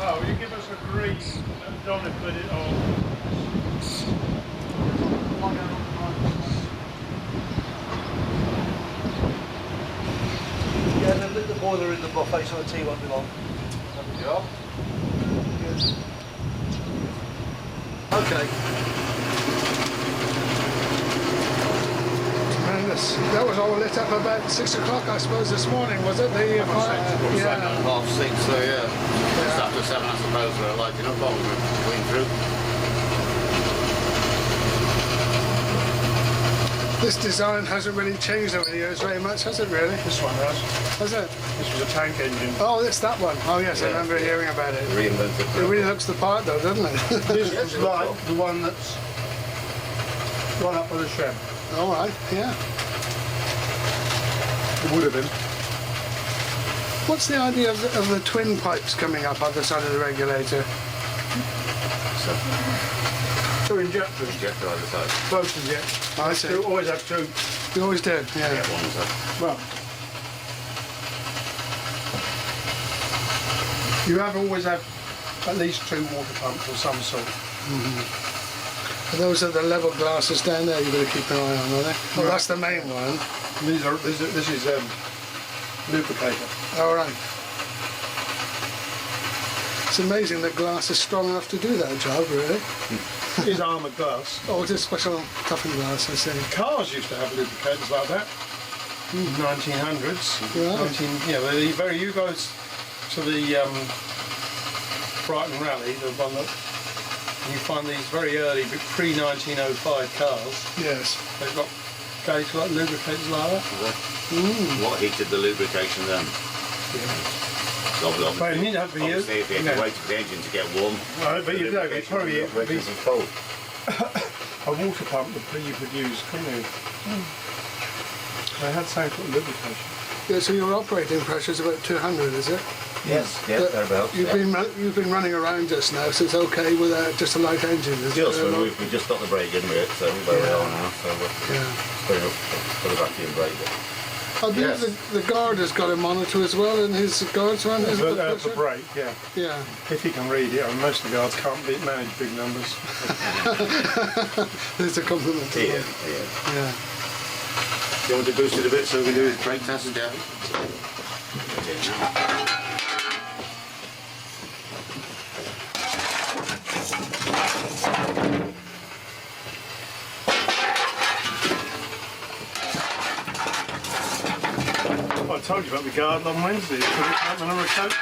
Oh, will you give us a green and Donna put it on? Yeah, then lit the boiler in the buffet so the tea won't be long. Yeah. Okay. Tremendous. That was all lit up about 6 o'clock, I suppose, this morning, was it? The fire? Yeah. 7:30, 6, so yeah. Just after 7, I suppose, we're lighting up all going through. This design hasn't really changed over the years very much, has it really? This one has. Has it? This was a tank engine. Oh, it's that one. Oh yes, I Yeah. remember hearing about it. Reinvented. It really looks the part though, doesn't it? This was like the one that's right up by the shed. All right, yeah. It would have been. What's the idea of the twin pipes coming up either side of the regulator? Two injectors. Injector either side. Both injectors. I see. Two, always have two. You always did, yeah. Yeah, one side. Well, you have always had at least two water pumps of some sort. Those are the level glasses down there you've got to keep an eye on, are they? Oh, that's the main one. This is lubricator. All right. It's amazing that glass is strong enough to do that job, really. It is armoured glass. Oh, it's a special toughened glass, I see. Cars used to have lubricators like that. 1900s. Right. You go to the Brighton Rally, the one that you find these very early pre-1905 cars. Yes. They've got gauge like lubricators like that. What heated the lubrication then? Obviously, But you need that for you. obviously if you had to wait for the engine to get warm. Right, but you know, it's probably it was cold. a water pump that you could use, couldn't you? They had the same sort of lubrication. Yeah, so your operating pressure is about 200, is it? Yes, yeah, But thereabouts. You've been running around just now, so it's okay with just a light engine. Is Just it? we just got the brake in with it, so we're where we are now. So we're Yeah. putting up for the vacuum brake. I believe the guard has got a monitor as well in his guards one, isn't it? For brake, yeah. Yeah. If you can read it, and most of the guards can't manage big numbers. There's a compliment to Yeah, them. yeah. Yeah. Do you want to boost it a bit so we can do his brake test down? I told you about the garden on Wednesday, it's put it up the number of coaches.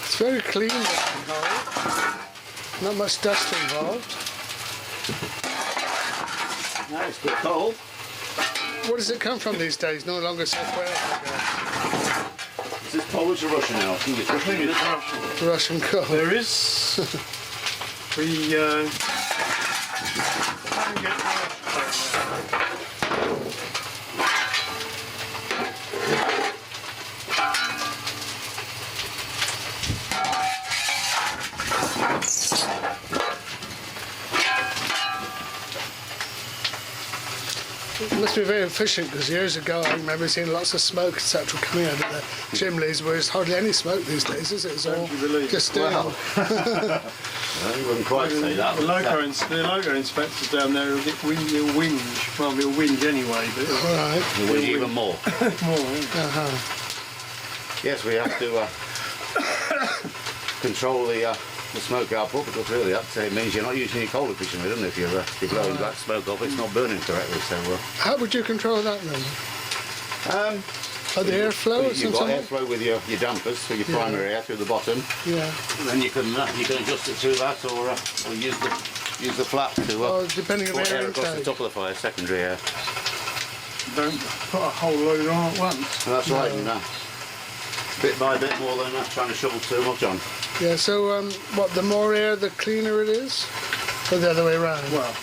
It's very clean looking hole. Not much dust involved. Nice, good coal. Where does it come from these days? No longer South Wales. Is this Polish or Russian now? I think it's Russian. It's Russian. Russian coal. There is. We can get It must be very efficient because years ago I remember seeing lots of smoke etc. coming out of the chimneys, whereas hardly any smoke these days, is it? It's all Don't you believe? just Well. I wouldn't quite say that. The but, loco inspectors down there will get they'll whinge. Well, they'll whinge anyway, but All right. you win even more. more. Yeah. Yes, we have to control the smoke output, because really that means you're not using your coal efficiently, doesn't it? If you're blowing black smoke off, it's not burning correctly. So How would you control that then? Or the airflow or you've got something? airflow with your dampers, so your primary air through the bottom. Yeah. And then you can adjust it through that, or use the flap to Oh, depending on put air air across the intake. top of the fire, secondary air. Don't put a whole load on at once. And that's right, you know. Bit by bit, more than trying to shovel too much on. Yeah, so what, the more air, the cleaner it is? Or the other way around? Well,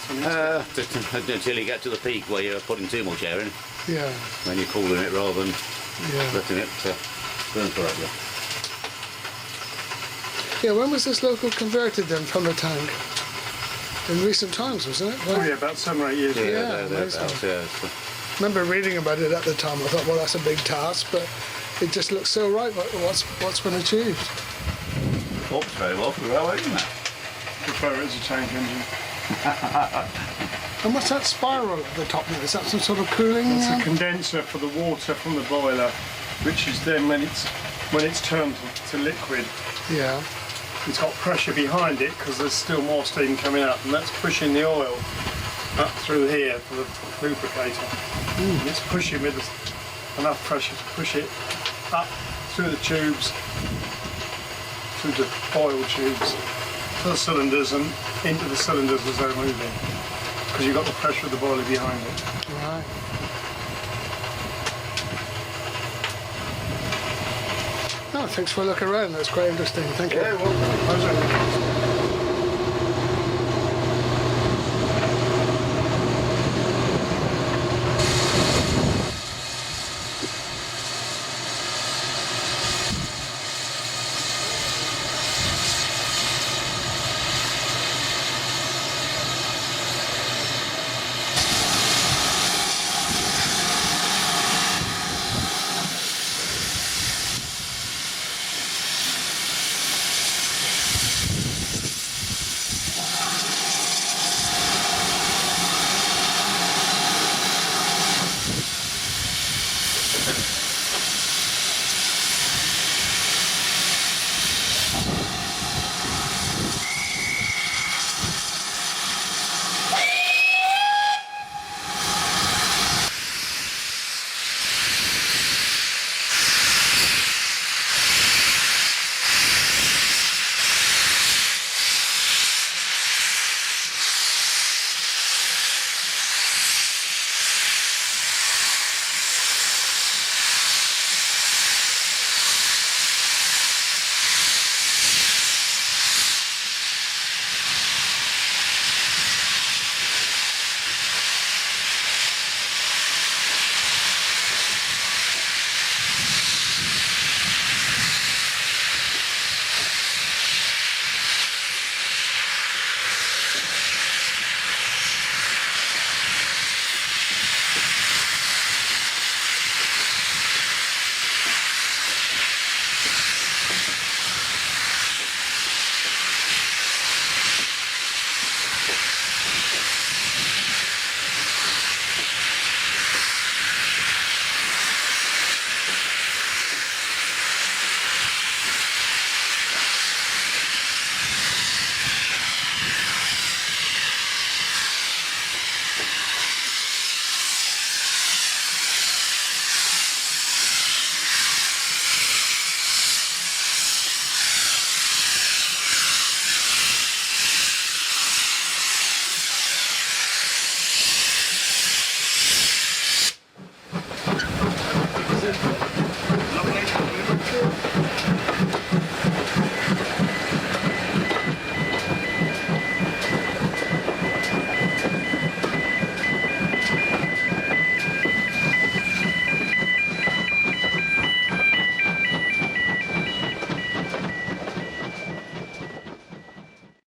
Until you get to the peak where you're putting too much air in, Yeah, then you're cooling it rather than yeah. letting it burn correctly. Yeah, when was this local converted then from a tank? In recent times, wasn't it? oh yeah, about 7 or 8 years ago. Yeah, amazing. thereabouts, yeah. So, I remember reading about it at the time. I thought, well, that's a big task, but it just looks so right. What's been achieved? works very well for the railway, isn't it? Prefer it as a tank engine. And what's that spiral at the top there? Is that some sort of cooling? It's a condenser for the water from the boiler, which is then when it's turned to liquid, Yeah. it's got pressure behind it because there's still more steam coming out, and that's pushing the oil up through here for the lubricator. And it's pushing with enough pressure to push it up through the tubes, through the oil tubes, to the cylinders and into the cylinders as they're moving, because you've got the pressure of the boiler behind it. Right. Oh, thanks for a look around. That's quite interesting. Thank you. Yeah, well, Pleasure.